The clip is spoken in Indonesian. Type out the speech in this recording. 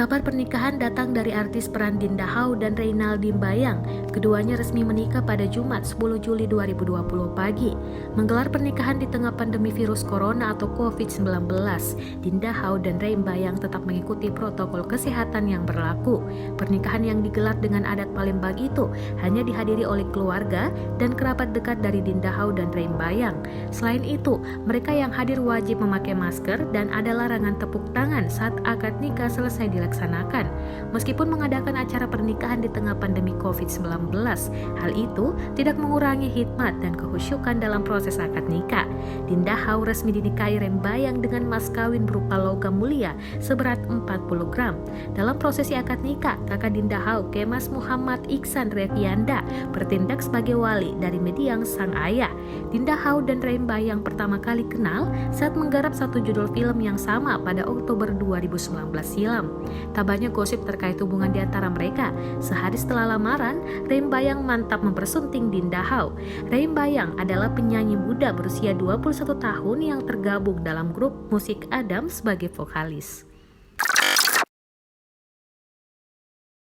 Kabar pernikahan datang dari artis peran Dinda Hau dan Reynaldi Mbayang. Keduanya resmi menikah pada Jumat 10 Juli 2020 pagi. Menggelar pernikahan di tengah pandemi virus corona atau COVID-19, Dinda Hau dan Rey Mbayang tetap mengikuti protokol kesehatan yang berlaku. Pernikahan yang digelar dengan adat Palembang itu hanya dihadiri oleh keluarga dan kerabat dekat dari Dinda Hau dan Rey Mbayang. Selain itu, mereka yang hadir wajib memakai masker dan ada larangan tepuk tangan saat akad nikah selesai dilaksanakan. Meskipun mengadakan acara pernikahan di tengah pandemi COVID-19, hal itu tidak mengurangi hikmat dan kehusyukan dalam proses akad nikah. Dinda Hau resmi dinikahi Rey Mbayang dengan mas kawin berupa logam mulia seberat 40 gram. Dalam prosesi akad nikah, kakak Dinda Hau, Kemas Muhammad Iksan Revianda, bertindak sebagai wali dari mendiang sang ayah. Dinda Hau dan Rey Mbayang pertama kali kenal saat menggarap satu judul film yang sama pada Oktober 2019 silam. Tak banyak gosip terkait hubungan di antara mereka. Sehari setelah lamaran, Rey Mbayang mantap mempersunting Dinda Hau. Rey Mbayang adalah penyanyi muda berusia 21 tahun yang tergabung dalam grup musik Adam sebagai vokalis.